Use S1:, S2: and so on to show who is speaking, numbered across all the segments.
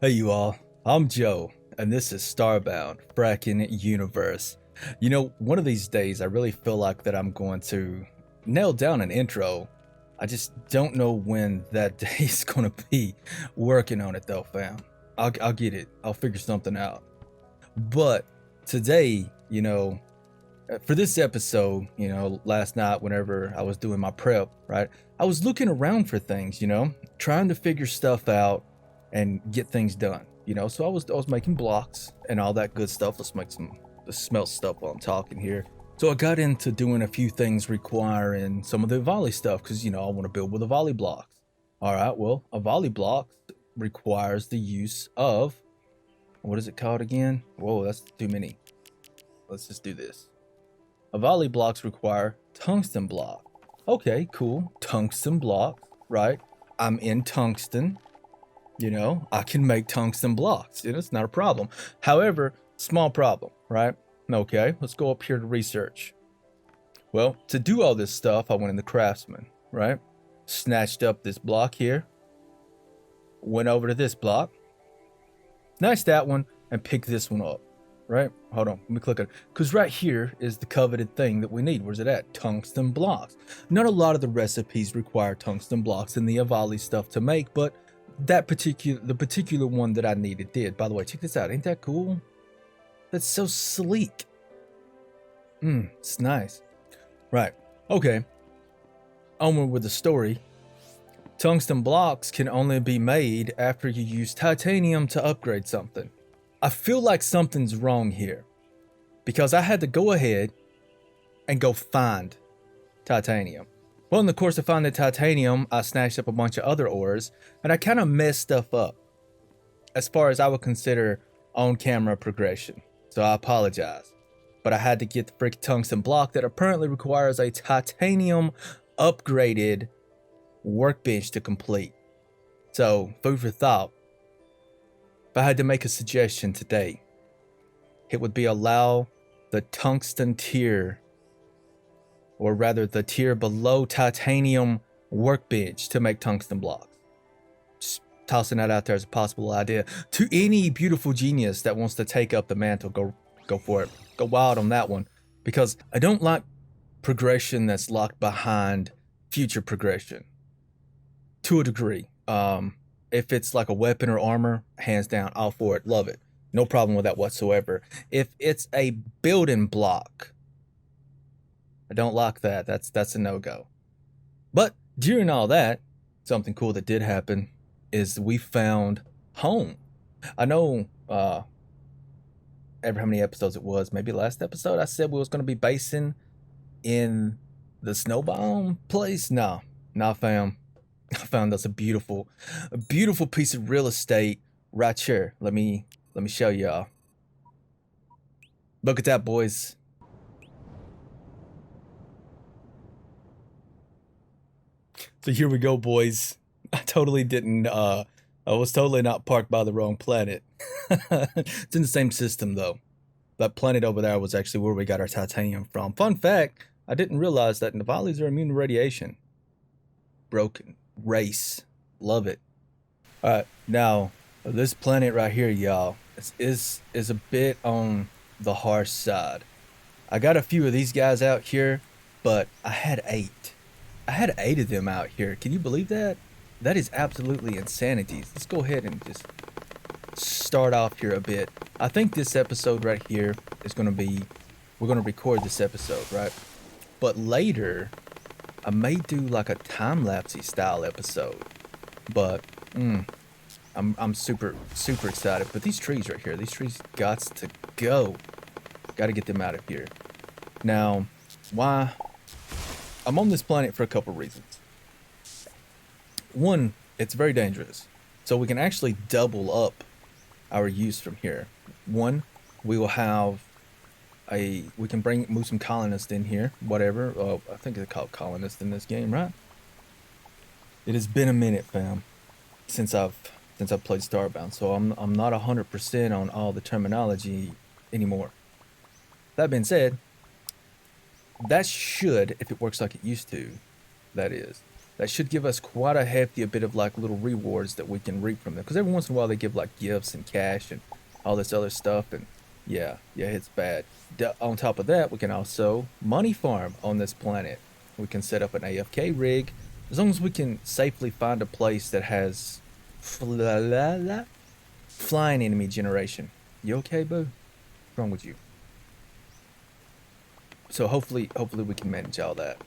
S1: Hey you all, I'm Joe, and this is Starbound, Frackin Universe. You know, one of these days I really feel like that I'm going to nail down an intro. I just don't know when that day is going to be. Working on it though, fam. I'll get it. I'll figure something out. But today, for this episode, last night whenever I was doing my prep, right, I was looking around for things, trying to figure stuff out and get things done, so I was making blocks and all that good stuff. Let's smell stuff while I'm talking here. So I got into doing a few things requiring some of the Avali stuff because, I want to build with Avali blocks. All right, well, Avali blocks requires the use of, what is it called again? Whoa, that's too many. Let's just do this. Avali blocks require tungsten block. Okay, cool. Tungsten blocks, right? I'm in tungsten. I can make tungsten blocks. It's not a problem. However, small problem, right? Okay, let's go up here to research. Well, to do all this stuff, I went in the craftsman, right? Snatched up this block here. Went over to this block. Snatched that one and picked this one up. Right? Hold on. Let me click it. Because right here is the coveted thing that we need. Where's it at? Tungsten blocks. Not a lot of the recipes require tungsten blocks in the Avali stuff to make, but the particular one that I needed did. By the way, check this out. Ain't that cool? That's so sleek. It's nice. Right. Okay. Onward with the story. Tungsten blocks can only be made after you use titanium to upgrade something. I feel like something's wrong here because I had to go ahead and go find titanium. Well, in the course of finding titanium, I snatched up a bunch of other ores and I kind of messed stuff up as far as I would consider on-camera progression. So I apologize, but I had to get the freaking tungsten block that apparently requires a titanium upgraded workbench to complete. So food for thought. If I had to make a suggestion today, it would be allow the tungsten tier, or rather the tier below titanium workbench to make tungsten blocks. Just tossing that out there as a possible idea. To any beautiful genius that wants to take up the mantle, go for it. Go wild on that one. Because I don't like progression that's locked behind future progression. To a degree. If it's like a weapon or armor, hands down, all for it, love it. No problem with that whatsoever. If it's a building block, I don't like that. That's a no-go. But during all that, something cool that did happen is we found home. I know ever how many episodes it was, maybe last episode I said we was gonna be basing in the snowbound place. Nah, fam. I found us a beautiful piece of real estate right here. Let me show y'all. Look at that, boys. So here we go, boys. I totally didn't, I was totally not parked by the wrong planet. It's in the same system, though. That planet over there was actually where we got our titanium from. Fun fact, I didn't realize that Novalis are immune to radiation. Broken race. Love it. Alright, now, this planet right here, y'all, is a bit on the harsh side. I got a few of these guys out here, but I had 8. I had 8 of them out here. Can you believe that? That is absolutely insanity. Let's go ahead and just start off here a bit. I think this episode right here is going to be, we're going to record this episode, right? But later, I may do like a time-lapsey style episode. But, I'm super excited. But these trees right here, these trees gots to go. Got to get them out of here. Now, why? I'm on this planet for a couple reasons. One, it's very dangerous. So we can actually double up our use from here. One, we will have we can move some colonists in here, whatever. I think they're called colonists in this game, right? It has been a minute, fam, since I've played Starbound, so I'm not 100% on all the terminology anymore. That being said, that should, if it works like it used to, that is, that should give us quite a hefty bit of like little rewards that we can reap from them. Because every once in a while they give like gifts and cash and all this other stuff, and yeah, it's bad. On top of that, we can also money farm on this planet. We can set up an AFK rig as long as we can safely find a place that has flying enemy generation. You okay, boo? What's wrong with you? So hopefully we can manage all that.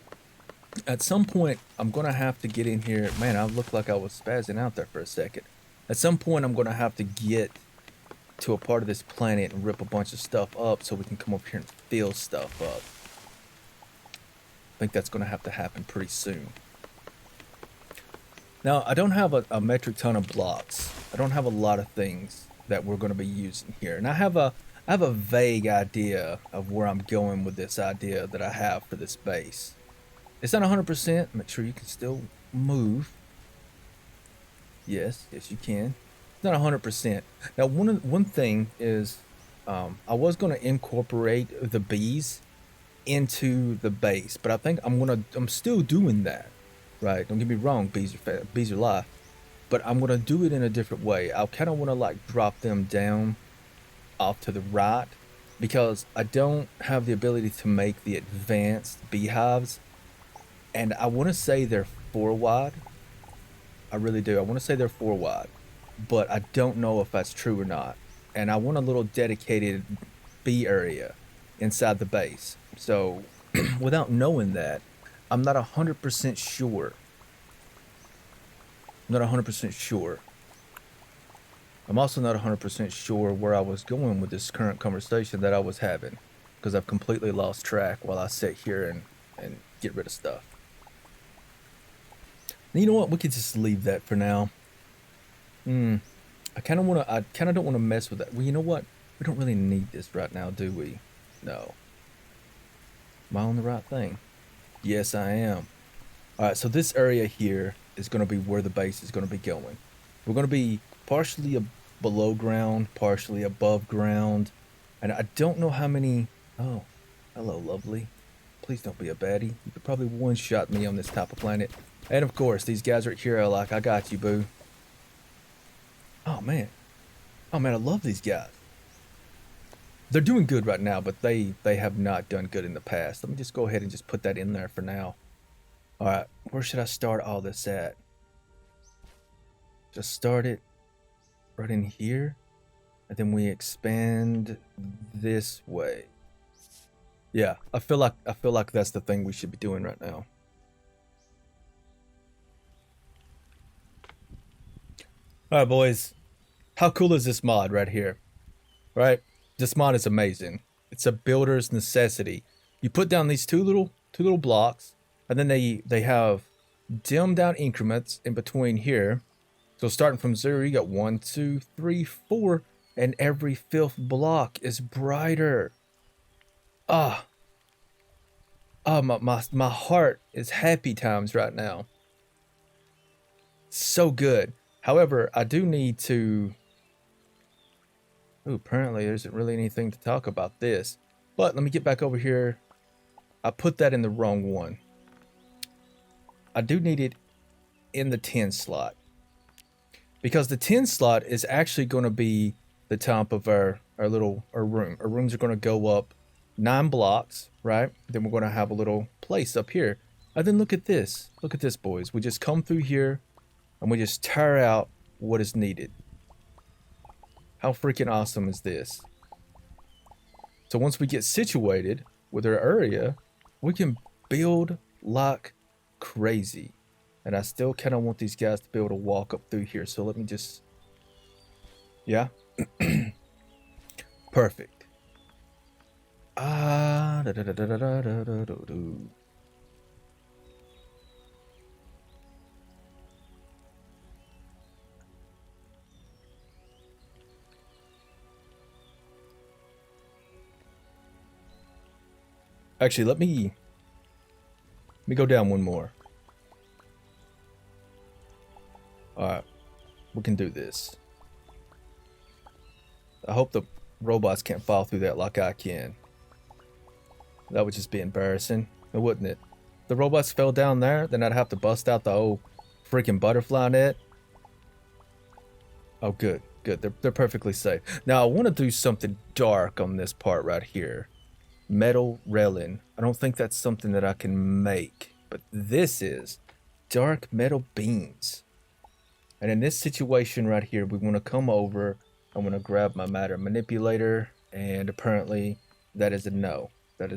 S1: At some point, I'm gonna have to get in here. Man, I looked like I was spazzing out there for a second. At some point, I'm gonna have to get to a part of this planet and rip a bunch of stuff up so we can come over here and fill stuff up. I think that's gonna have to happen pretty soon. Now, I don't have a metric ton of blocks. I don't have a lot of things that we're gonna be using here, and I have a vague idea of where I'm going with this idea that I have for this base. It's not 100%. Make sure you can still move. Yes, you can. It's not 100%. Now, one thing is, I was going to incorporate the bees into the base, but I think I'm still doing that, right? Don't get me wrong, bees are life, but I'm going to do it in a different way. I kind of want to like drop them down off to the right because I don't have the ability to make the advanced beehives. And I want to say they're 4 wide. I really do. I want to say they're 4 wide. But I don't know if that's true or not. And I want a little dedicated bee area inside the base. So, without knowing that, I'm not 100% sure. I'm not 100% sure. I'm also not 100% sure where I was going with this current conversation that I was having. Because I've completely lost track while I sit here and get rid of stuff. You know what? We could just leave that for now. I kind of don't want to mess with that. Well, you know what? We don't really need this right now, do we? No. Am I on the right thing? Yes, I am. All right, so this area here is going to be where the base is going to be going. We're going to be partially below ground, partially above ground, and I don't know how many. Oh, hello, lovely. Please don't be a baddie. You could probably one-shot me on this type of planet. And of course, these guys right here are like, I got you, boo. Oh man, I love these guys. They're doing good right now, but they have not done good in the past. Let me just go ahead and just put that in there for now. All right, where should I start all this at? Just start it right in here, and then we expand this way. Yeah, I feel like that's the thing we should be doing right now. All right, boys. How cool is this mod right here? Right? This mod is amazing. It's a builder's necessity. You put down these two little blocks, and then they have dimmed down increments in between here. So starting from 0, you got 1, 2, 3, 4, and every 5th block is brighter. My heart is happy times right now. So good. However, I do need to... Ooh, apparently there isn't really anything to talk about this. But let me get back over here. I put that in the wrong one. I do need it in the 10 slot. Because the 10 slot is actually going to be the top of our room. Our rooms are going to go up 9 blocks, right? Then we're going to have a little place up here. And then look at this. Look at this, boys. We just come through here. And we just tear out what is needed. How freaking awesome is this? So once we get situated with our area, we can build like crazy. And I still kind of want these guys to be able to walk up through here. So let me just... Yeah? Perfect. Actually, let me go down one more. Alright, we can do this. I hope the robots can't fall through that like I can. That would just be embarrassing, wouldn't it? the robots fell down there, then I'd have to bust out the old freaking butterfly net. Oh, good, good. They're perfectly safe. Now, I want to do something dark on this part right here. Metal railing. I don't think that's something that I can make, but this is dark metal beams. And in this situation right here, we want to come over. I want to grab my matter manipulator, and apparently that is a no. That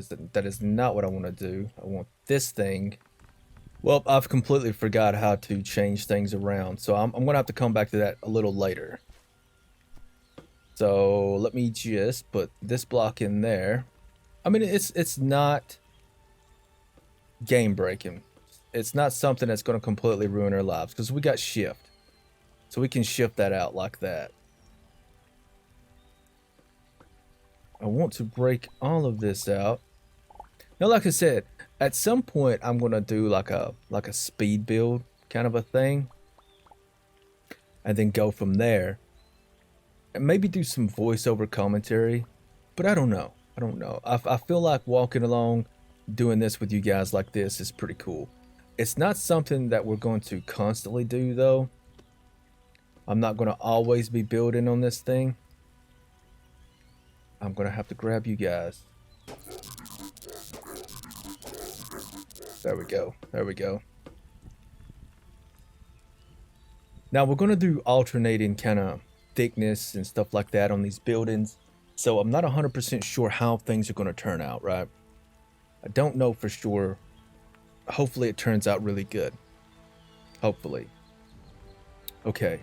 S1: is not what I want to do. I want this thing. Well, I've completely forgot how to change things around, so I'm going to have to come back to that a little later. So let me just put this block in there. I mean, it's not game breaking. It's not something that's going to completely ruin our lives because we got shift. So we can shift that out like that. I want to break all of this out. Now, like I said, at some point I'm going to do like a speed build kind of a thing. And then go from there. And maybe do some voiceover commentary. But I don't know. I feel like walking along doing this with you guys like this is pretty cool. It's not something that we're going to constantly do though. I'm not going to always be building on this thing. I'm going to have to grab you guys. There we go. There we go. Now we're going to do alternating kind of thickness and stuff like that on these buildings. So I'm not 100% sure how things are going to turn out, right? I don't know for sure. Hopefully it turns out really good. Hopefully. Okay.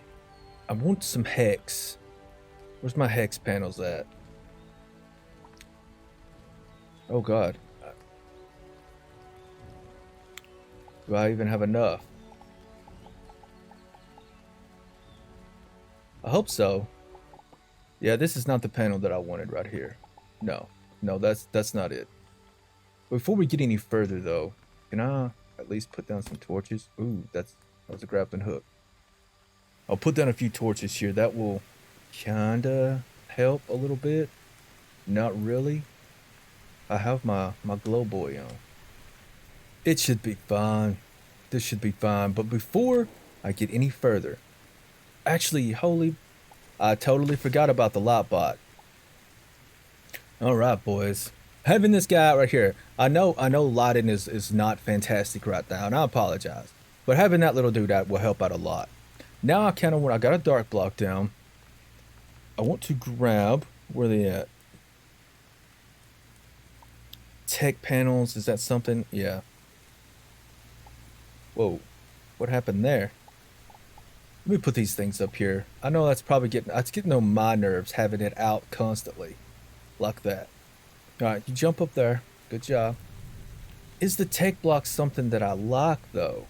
S1: I want some hex. Where's my hex panels at? Oh god. Do I even have enough? I hope so. Yeah, this is not the panel that I wanted right here. No, that's not it. Before we get any further though, can I at least put down some torches? Ooh, that was a grappling hook. I'll put down a few torches here. That will kinda help a little bit. Not really. I have my glow boy on. It should be fine. This should be fine. But before I get any further, actually, I totally forgot about the lot bot. All right, boys. Having this guy right here. I know lighting is not fantastic right now, and I apologize. But having that little dude out will help out a lot. Now I got a dark block down. I want to grab, where are they at? Tech panels, is that something? Yeah. Whoa, what happened there? Let me put these things up here. I know that's probably getting on my nerves having it out constantly. Like that. Alright, you jump up there. Good job. Is the tech block something that I like though?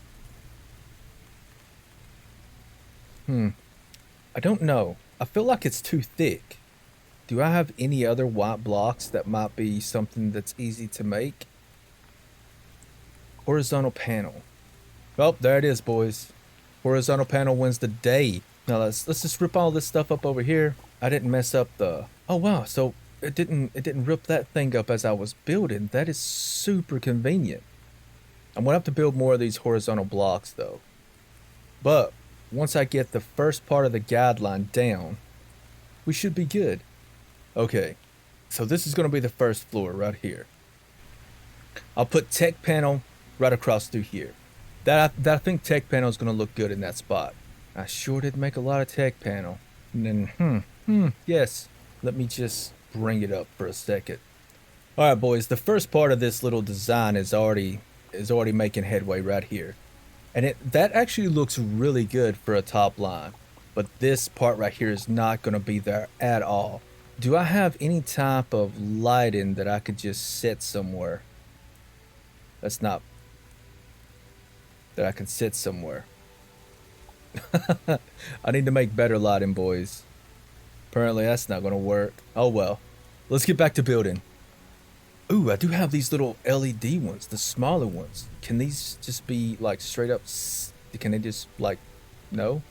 S1: I don't know. I feel like it's too thick. Do I have any other white blocks that might be something that's easy to make? Horizontal panel. Oh, there it is, boys. Horizontal panel wins the day. Now let's just rip all this stuff up over here. I didn't mess up the... Oh wow, so it didn't rip that thing up as I was building. That is super convenient. I'm gonna have to build more of these horizontal blocks though. But once I get the first part of the guideline down, we should be good. Okay, so this is gonna be the first floor right here. I'll put tech panel right across through here. That I think tech panel is going to look good in that spot. I sure did make a lot of tech panel. And then, yes. Let me just bring it up for a second. All right, boys. The first part of this little design is already making headway right here, and that actually looks really good for a top line. But this part right here is not going to be there at all. Do I have any type of lighting that I could just set somewhere? That's not. That I can sit somewhere. I need to make better lighting, boys. Apparently that's not going to work. Oh well. Let's get back to building. Ooh, I do have these little LED ones, the smaller ones. Can these just be like straight up? Can they just like, no?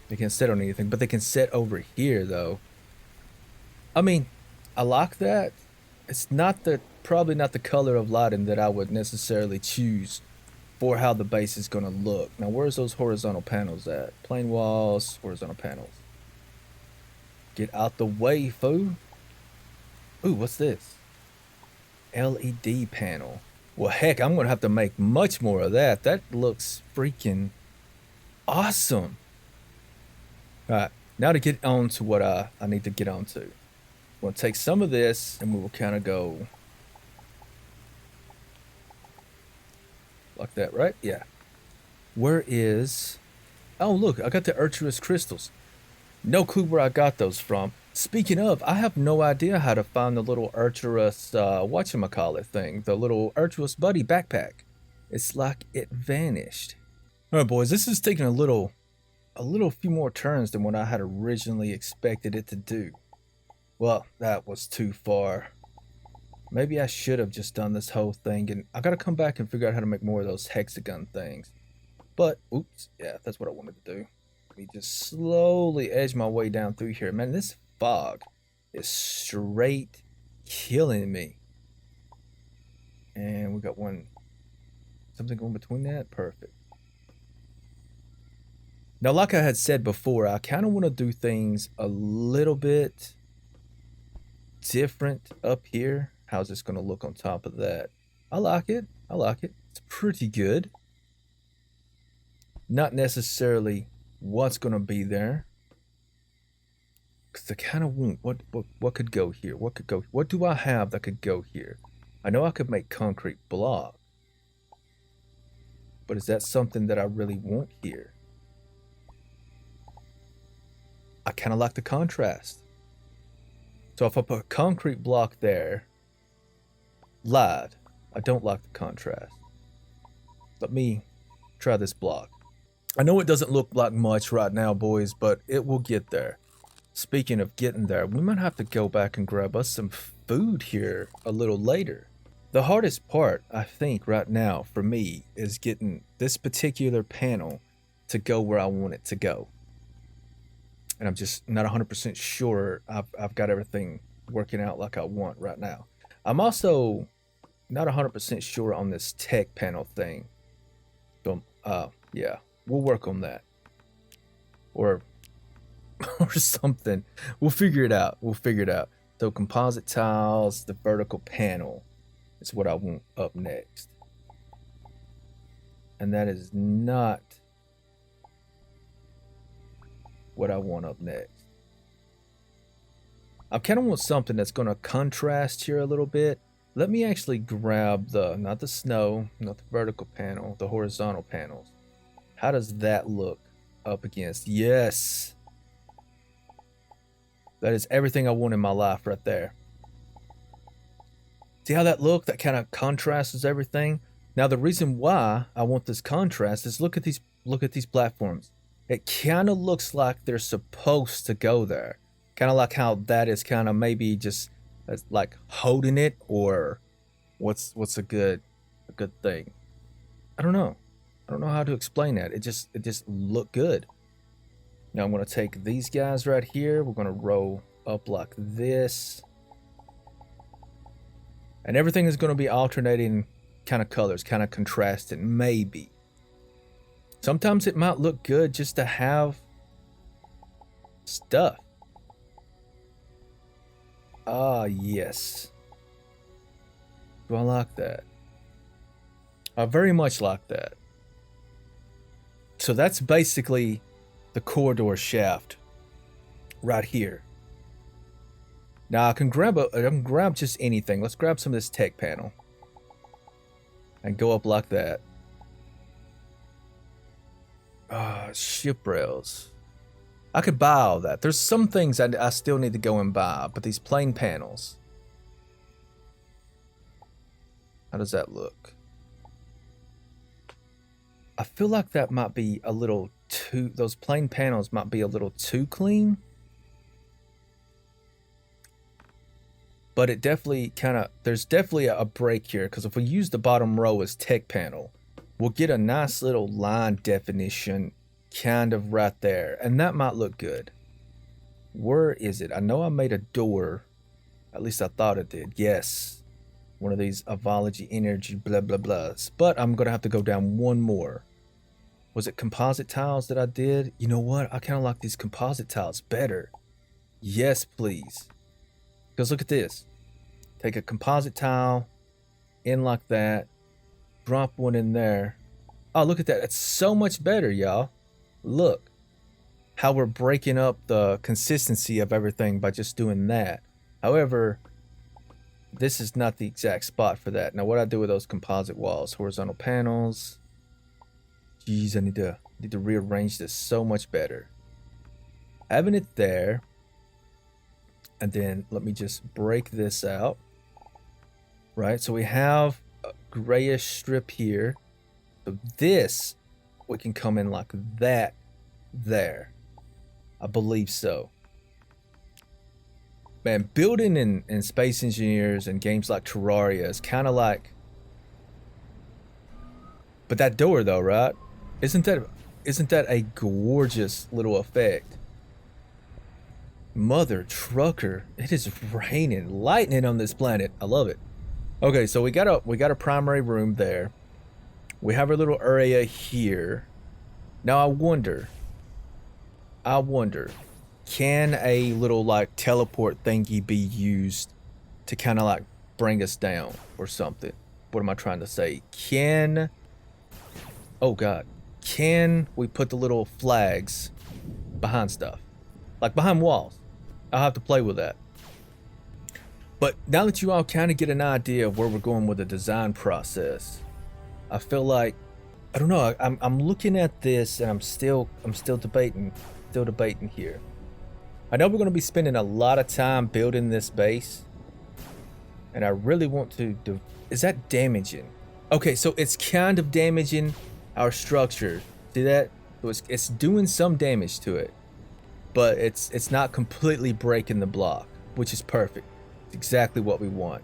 S1: They can't set on anything, but they can set over here though. I mean, I like that. It's not the probably not the color of lighting that I would necessarily choose for how the base is going to look. Now, where's those horizontal panels at? Plain walls, horizontal panels. Get out the way, fool. Ooh, what's this? LED panel. Well, heck, I'm going to have to make much more of that. That looks freaking awesome. All right, now to get on to what I need to get on to. I'm going to take some of this and we will kind of go like that, right? Yeah. Where is... Oh, look, I got the Urturus crystals. No clue where I got those from. Speaking of, I have no idea how to find the little Urturus, whatchamacallit thing. The little Urturus buddy backpack. It's like it vanished. Alright, boys, this is taking a few more turns than what I had originally expected it to do. Well, that was too far. Maybe I should have just done this whole thing, and I gotta come back and figure out how to make more of those hexagon things. But, oops, yeah, that's what I wanted to do. Let me just slowly edge my way down through here. Man, this fog is straight killing me. And we got something going between that. Perfect. Now, like I had said before, I kind of want to do things a little bit different up here. How's this going to look on top of that? I like it. I like it. It's pretty good. Not necessarily what's going to be there. Because I kind of want what could go here? What do I have that could go here? I know I could make concrete block. But is that something that I really want here? I kind of like the contrast. So if I put a concrete block there, lied, I don't like the contrast. Let me try this block. I know it doesn't look like much right now, boys, but it will get there. Speaking of getting there, we might have to go back and grab us some food here a little later. The hardest part, I think, right now for me is getting this particular panel to go where I want it to go. And I'm just not 100% sure I've got everything working out like I want right now. I'm also not 100% sure on this tech panel thing. So, yeah, we'll work on that. Or something. We'll figure it out. So composite tiles, the vertical panel is what I want up next. And that is not what I want up next. I kind of want something that's going to contrast here a little bit. Let me actually grab not the snow, not the vertical panel, the horizontal panels. How does that look up against? Yes. That is everything I want in my life right there. See how that look? That kind of contrasts everything. Now the reason why I want this contrast is look at these platforms. It kind of looks like they're supposed to go there. Kind of like how that is kind of maybe just like holding it, or what's a good thing. I don't know how to explain that. It just looked good. Now I'm going to take these guys right here. We're going to roll up like this. And everything is going to be alternating kind of colors, kind of contrasting, maybe. Sometimes it might look good just to have stuff. Ah, yes. Do I like that? I very much like that. So that's basically the corridor shaft right here. Now I can grab just anything. Let's grab some of this tech panel and go up like that. Ship rails. I could buy all that. There's some things I still need to go and buy, but these plain panels. How does that look? I feel like that might be a little too, those plain panels might be a little too clean. But it definitely there's definitely a break here, because if we use the bottom row as tech panel, we'll get a nice little line definition kind of right there, and that might look good. Where is it? I know I made a door. At least I thought it did. Yes. One of these Avali energy blah blah blahs. But I'm gonna have to go down one more. Was it composite tiles that I did? You know what? I kind of like these composite tiles better. Yes, please. Because look at this. Take a composite tile, in like that, drop one in there. Oh, look at that. It's so much better, y'all. Look how we're breaking up the consistency of everything by just doing that. However, this is not the exact spot for that. Now, what I do with those composite walls, horizontal panels. Jeez, I need to rearrange this so much better. Having it there, and then let me just break this out. Right, so we have a grayish strip here. So this, we can come in like that there. I believe so. Man, building in Space Engineers and games like Terraria is kind of like... But that door though, right? Isn't that a gorgeous little effect? Mother trucker, it is raining lightning on this planet. I love it. Okay, so we got a primary room there. We have our little area here. Now I wonder, can a little like teleport thingy be used to kind of like bring us down or something? What am I trying to say? Oh God, can we put the little flags behind stuff? Like behind walls? I'll have to play with that. But now that you all kind of get an idea of where we're going with the design process, I feel like, I don't know, I'm looking at this and I'm still debating here. I know we're going to be spending a lot of time building this base, and I really want to do, is that damaging? Okay, so it's kind of damaging our structure. See that? So it's doing some damage to it, but it's not completely breaking the block, which is perfect. It's exactly what we want.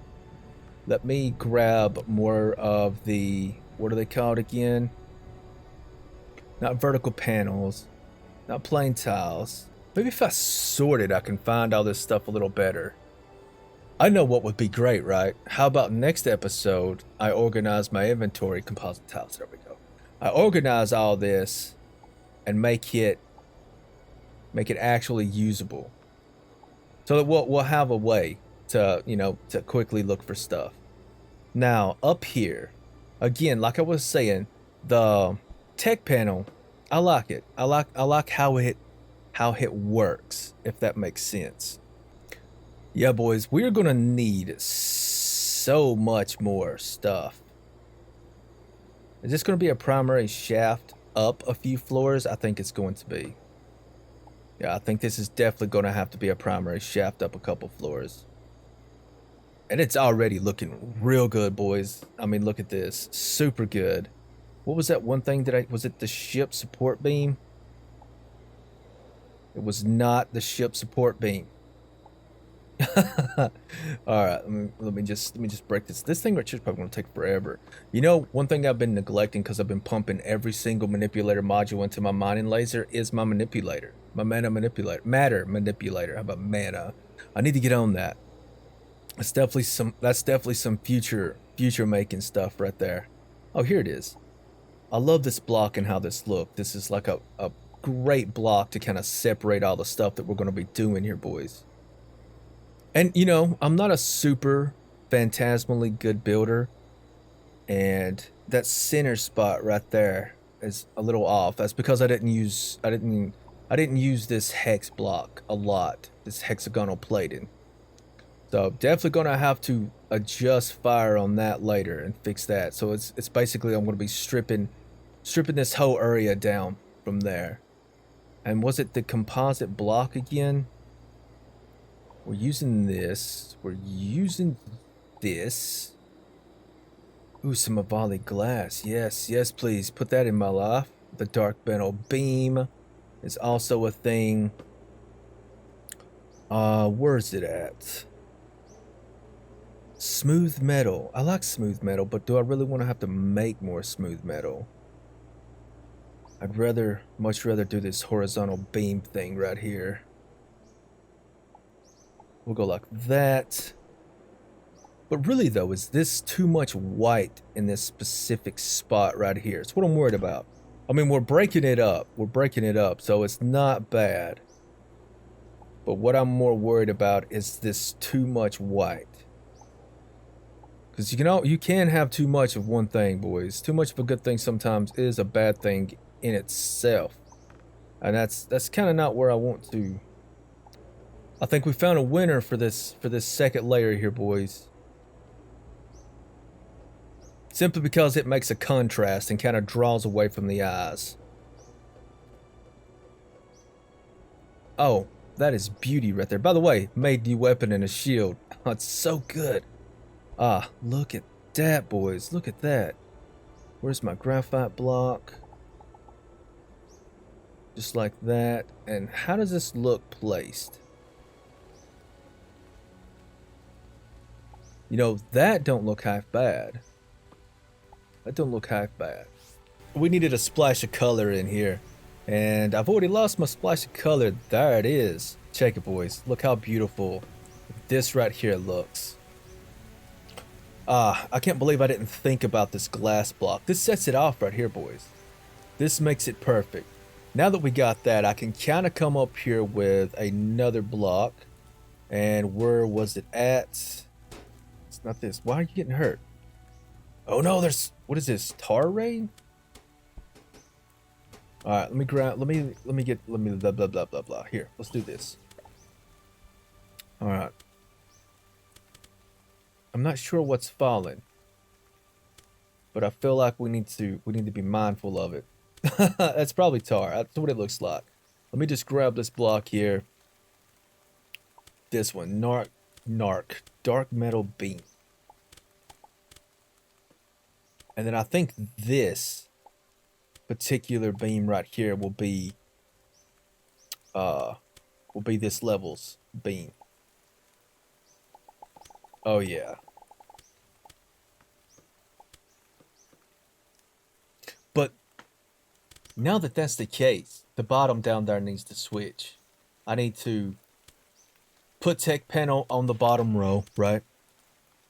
S1: Let me grab more of the, what are they called again? Not vertical panels, not plain tiles. Maybe if I sort it, I can find all this stuff a little better. I know what would be great, right? How about next episode, I organize my inventory, composite tiles, there we go. I organize all this and make it actually usable. So that we'll have a way to, you know, to quickly look for stuff. Now, up here, again, like I was saying, the tech panel, I like it. I like how it works, if that makes sense. Yeah, boys, we're gonna need so much more stuff. Is this gonna be a primary shaft up a few floors? I think it's going to be. Yeah, I think this is definitely gonna have to be a primary shaft up a couple floors. And it's already looking real good, boys. I mean, look at this. Super good. What was that one thing that was it the ship support beam? It was not the ship support beam. All right, let me just break this. This thing right here is probably going to take forever. You know, one thing I've been neglecting because I've been pumping every single manipulator module into my mining laser is my manipulator, my matter manipulator. How about mana? I need to get on that. That's definitely some future making stuff right there. Oh, here it is. I love this block and how this looks. This is like a great block to kind of separate all the stuff that we're going to be doing here, boys. And you know, I'm not a super phantasmally good builder, and that center spot right there is a little off. That's because I didn't use this hex block a lot, this hexagonal plating. So definitely gonna have to adjust fire on that later and fix that. So it's basically I'm gonna be stripping this whole area down from there. And was it the composite block again? We're using this. We're using this. Ooh, some Avali glass. Yes, yes, please. Put that in my life. The dark metal beam is also a thing. Where's it at? Smooth metal. I like smooth metal, but do I really want to have to make more smooth metal? I'd much rather do this horizontal beam thing right here. We'll go like that. But really though, is this too much white in this specific spot right here? It's what I'm worried about. I mean, we're breaking it up. We're breaking it up, so it's not bad. But what I'm more worried about is this too much white. Because you can have too much of one thing, boys. Too much of a good thing sometimes is a bad thing in itself. And that's kind of not where I want to. I think we found a winner for this second layer here, boys. Simply because it makes a contrast and kind of draws away from the eyes. Oh, that is beauty right there. By the way, made new weapon and a shield. Oh, it's so good. Ah, look at that, boys. Look at that. Where's my graphite block? Just like that. And how does this look placed? You know, that don't look half bad. That don't look half bad. We needed a splash of color in here. And I've already lost my splash of color. There it is. Check it, boys. Look how beautiful this right here looks. I can't believe I didn't think about this glass block. This sets it off right here, boys. This makes it perfect. Now that we got that, I can kind of come up here with another block. And where was it at? It's not this. Why are you getting hurt? Oh no, there's, what is this? Tar rain? All right, let me grab, let me blah, blah, blah, blah, blah. Here, let's do this. All right. I'm not sure what's falling, but I feel like we need to be mindful of it. That's probably tar. That's what it looks like. Let me just grab this block here. This one, dark metal beam. And then I think this particular beam right here will be this level's beam. Oh yeah. But now that that's the case, the bottom down there needs to switch. I need to put tech panel on the bottom row, right?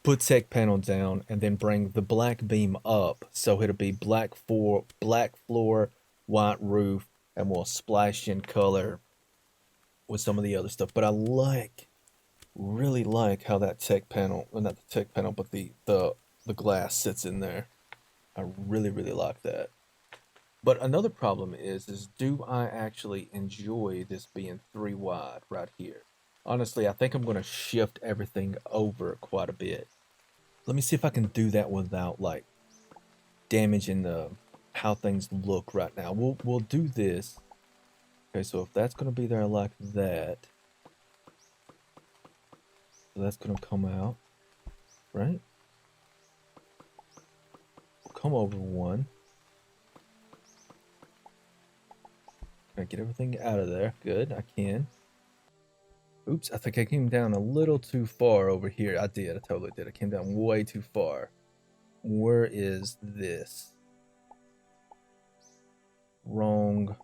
S1: Put tech panel down and then bring the black beam up, so it'll be black floor, white roof, and we'll splash in color with some of the other stuff. But I really like how that tech panel, well, not the tech panel, but the glass sits in there. I really like that. But another problem is do I actually enjoy this being 3 wide right here? Honestly, I think I'm going to shift everything over quite a bit. Let me see if I can do that without like damaging the how things look right now. We'll do this. Okay, so if that's going to be there like that, so that's going to come out, right? Come over one. Can I get everything out of there? Good, I can. Oops, I think I came down a little too far over here. I did, I totally did. I came down way too far. Where is this? Wrong.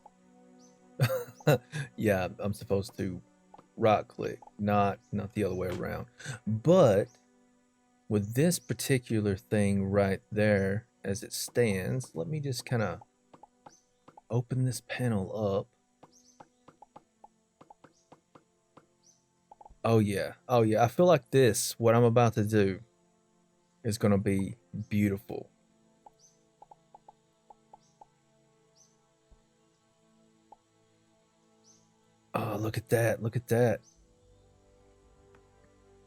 S1: Yeah, I'm supposed to right click, not the other way around. But with this particular thing right there as it stands, let me just kind of open this panel up. Oh yeah, I feel like this, what I'm about to do, is gonna be beautiful. Oh, look at that, look at that.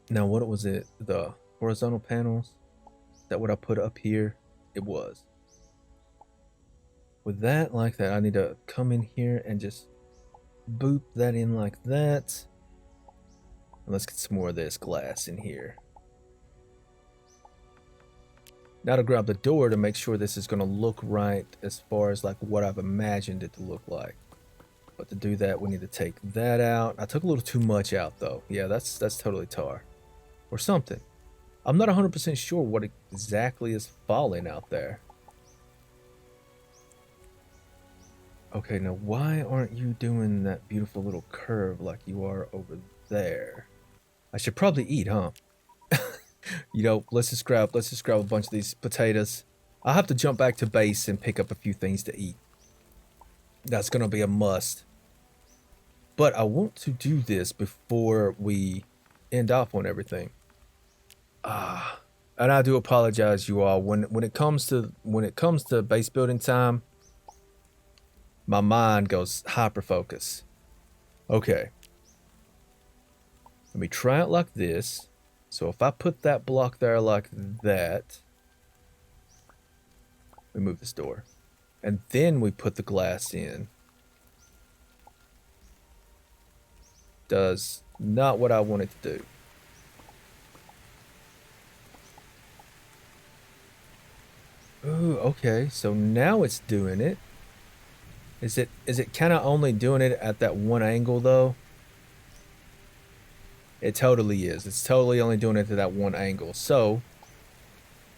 S1: Now what was it, the horizontal panels? Is that what I put up here? It was. With that like that, I need to come in here and just boop that in like that. And let's get some more of this glass in here. Now to grab the door to make sure this is going to look right as far as like what I've imagined it to look like. But to do that, we need to take that out. I took a little too much out though. Yeah, that's totally tar. Or something. I'm not 100% sure what exactly is falling out there. Okay, now why aren't you doing that beautiful little curve like you are over there? I should probably eat, huh? You know, let's just grab a bunch of these potatoes. I'll have to jump back to base and pick up a few things to eat. That's gonna be a must. But I want to do this before we end off on everything. And I do apologize, you all. When it comes to base building time, my mind goes hyper focus. Okay. Let me try it like this. So if I put that block there like that, we move this door. And then we put the glass in. Does not what I want it to do. Ooh, okay. So now it's doing it. Is it kind of only doing it at that one angle though? It totally is. It's totally only doing it to that one angle. So,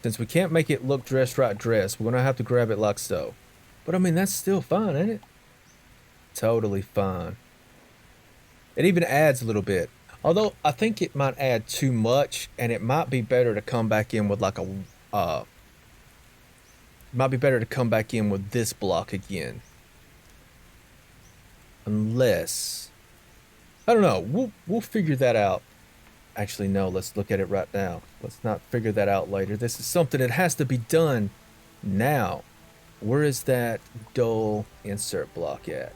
S1: since we can't make it look dressed right dressed, we're gonna have to grab it like so. But I mean, that's still fine, ain't it? Totally fine. It even adds a little bit. Although, I think it might add too much, and it might be better to come back in with like a, might be better to come back in with this block again. Unless, I don't know, we'll figure that out. Actually, no, let's look at it right now. Let's not figure that out later. This is something that has to be done now. Where is that dull insert block at?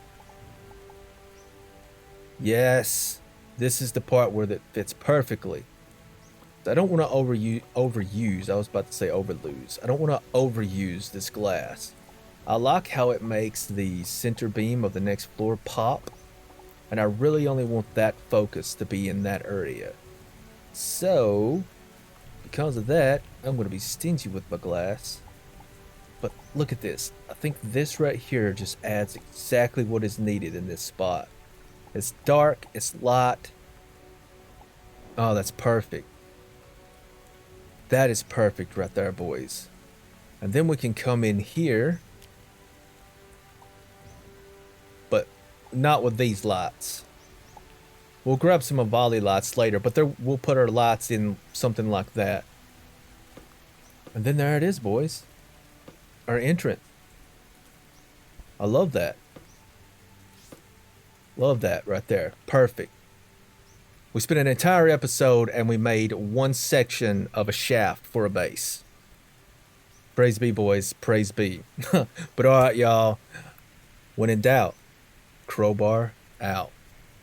S1: Yes, this is the part where that fits perfectly. I don't want to overuse, I was about to say overlose. I don't want to overuse this glass. I like how it makes the center beam of the next floor pop, and I really only want that focus to be in that area. So, because of that, I'm going to be stingy with my glass. But look at this. I think this right here just adds exactly what is needed in this spot. It's dark, it's light. Oh, that's perfect. That is perfect right there, boys. And then we can come in here. But not with these lights. We'll grab some Avali lights later, but we'll put our lights in something like that. And then there it is, boys. Our entrance. I love that. Love that right there. Perfect. We spent an entire episode and we made one section of a shaft for a base. Praise be, boys. Praise be. But alright, y'all. When in doubt, crowbar out.